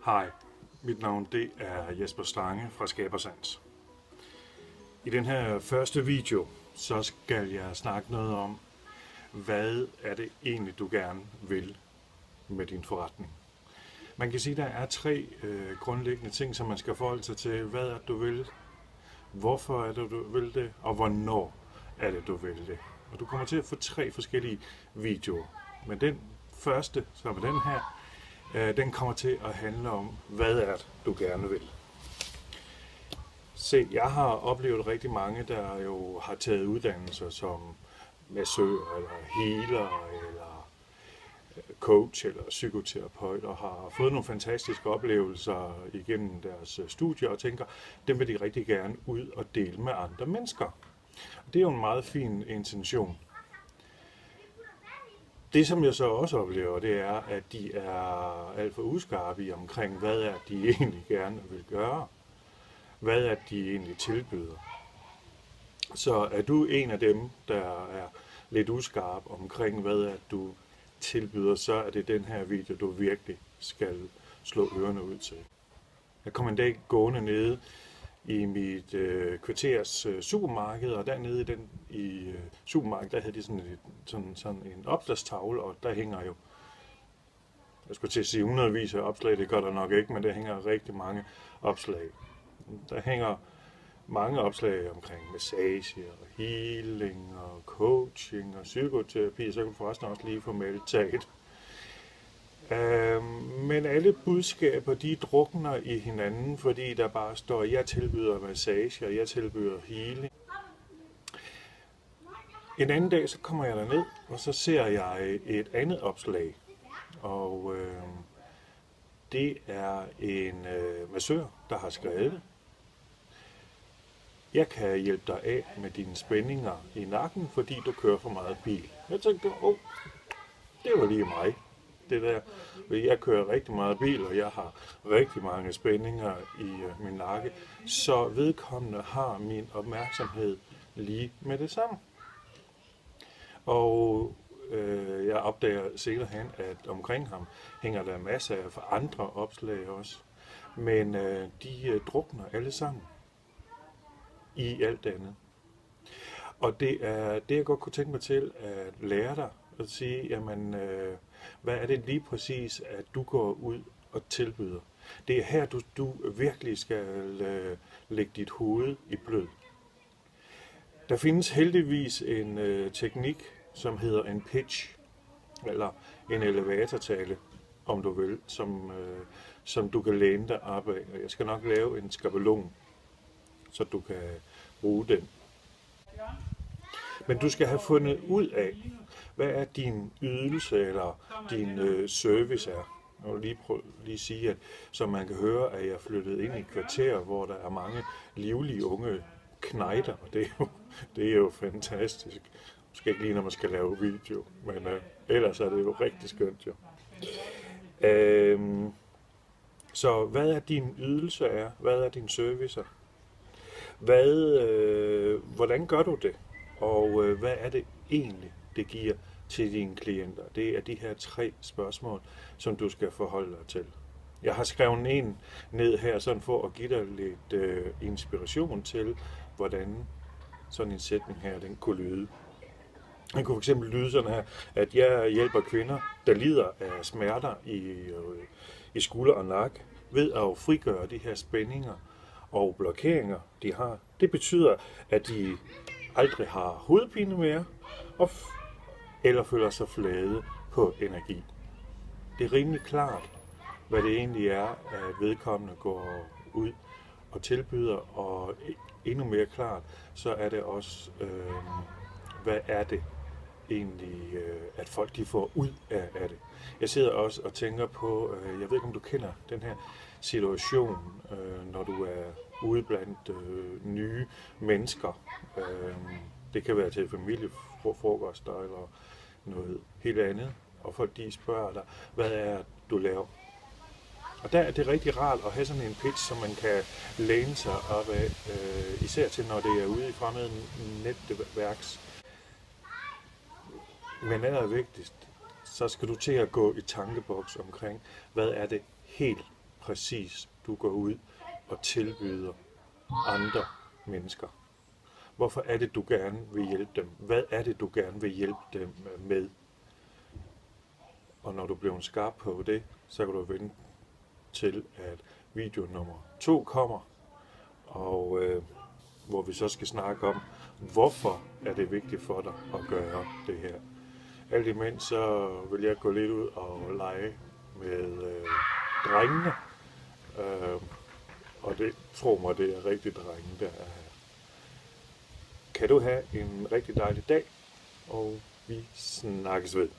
Hej, mit navn det er Jesper Stange fra Skabersans. I den her første video, så skal jeg snakke noget om, hvad er det egentlig, du gerne vil med din forretning. Man kan sige, at der er tre grundlæggende ting, som man skal forholde sig til. Hvad er det, du vil? Hvorfor er det, du vil det? Og hvornår er det, du vil det? Og du kommer til at få tre forskellige videoer. Men den første, som er den her, den kommer til at handle om, hvad er det, du gerne vil. Se, jeg har oplevet rigtig mange, der jo har taget uddannelser som massør, eller healer, eller coach, eller psykoterapeut, og har fået nogle fantastiske oplevelser igennem deres studier, og tænker, dem vil de rigtig gerne ud og dele med andre mennesker. Det er jo en meget fin intention. Det, som jeg så også oplever, det er, at de er alt for uskarpe i omkring, hvad er de egentlig gerne vil gøre. Hvad er de egentlig tilbyder. Så er du en af dem, der er lidt uskarp omkring, hvad er du tilbyder, så er det den her video, du virkelig skal slå ørerne ud til. Jeg kom en dag gående nede i mit kvarters supermarked, og dernede i supermarkedet, der havde de sådan en opslagstavle, og der hænger jo, jeg skulle til at sige hundredvis af opslag, det gør der nok ikke, men der hænger rigtig mange opslag. Der hænger mange opslag omkring massage og healing og coaching og psykoterapi, så kan du forresten også lige få medtaget. Men alle budskaber, de drukner i hinanden, fordi der bare står, jeg tilbyder massage, og jeg tilbyder healing. En anden dag, så kommer jeg derned, og så ser jeg et andet opslag. Og det er en massør, der har skrevet, jeg kan hjælpe dig af med dine spændinger i nakken, fordi du kører for meget bil. Jeg tænkte, det var lige mig. Det der, jeg kører rigtig meget bil, og jeg har rigtig mange spændinger i min nakke, så vedkommende har min opmærksomhed lige med det samme. Og jeg opdager senere hen, at omkring ham hænger der masser af andre opslag også, men de drukner alle sammen i alt andet. Og det er det, jeg godt kunne tænke mig til at lære dig at sige, jamen, hvad er det lige præcis, at du går ud og tilbyder? Det er her, du virkelig skal lægge dit hoved i blød. Der findes heldigvis en teknik, som hedder en pitch, eller en elevatortale, om du vil, som du kan læne dig op af. Jeg skal nok lave en skabelon, så du kan bruge den. Men du skal have fundet ud af, hvad er din ydelse eller din service er. Jeg vil lige sige, at som man kan høre, at jeg er flyttet ind i et kvarter, hvor der er mange livlige unge knejder, og det er jo fantastisk. Måske ikke lige, når man skal lave video, men ellers er det jo rigtig skønt jo. Så hvad er din ydelse er? Hvad er din service? Hvordan gør du det? Og hvad er det egentlig, det giver til dine klienter? Det er de her tre spørgsmål, som du skal forholde dig til. Jeg har skrevet en ned her, sådan for at give dig lidt inspiration til, hvordan sådan en sætning her, den kunne lyde. Den kunne fx lyde sådan her, at jeg hjælper kvinder, der lider af smerter i skulder og nakke, ved at frigøre de her spændinger og blokeringer, de har. Det betyder, at de aldrig har hovedpine mere, eller føler sig flade på energi. Det er rimelig klart, hvad det egentlig er, at vedkommende går ud og tilbyder, og endnu mere klart, så er det også, hvad er det egentlig, at folk de får ud af det. Jeg sidder også og tænker på, jeg ved ikke om du kender den her situation, når du er ude blandt nye mennesker. Det kan være til familiefrokoster eller noget helt andet, og folk de spørger dig, hvad er du laver? Og der er det rigtig rart at have sådan en pitch, som man kan læne sig op af, især til når det er ude i fremmede netværks. Men allervigtigst, så skal du til at gå i tankeboks omkring, hvad er det helt præcis du går ud og tilbyder andre mennesker? Hvorfor er det, du gerne vil hjælpe dem? Hvad er det, du gerne vil hjælpe dem med? Og når du bliver skarp på det, så kan du vente til, at video nummer 2 kommer, og hvor vi så skal snakke om, hvorfor er det vigtigt for dig at gøre det her. Alt imens så vil jeg gå lidt ud og lege med drengene, og det, tro mig, det er rigtig drenge, der er her. Kan du have en rigtig dejlig dag, og vi snakkes ved.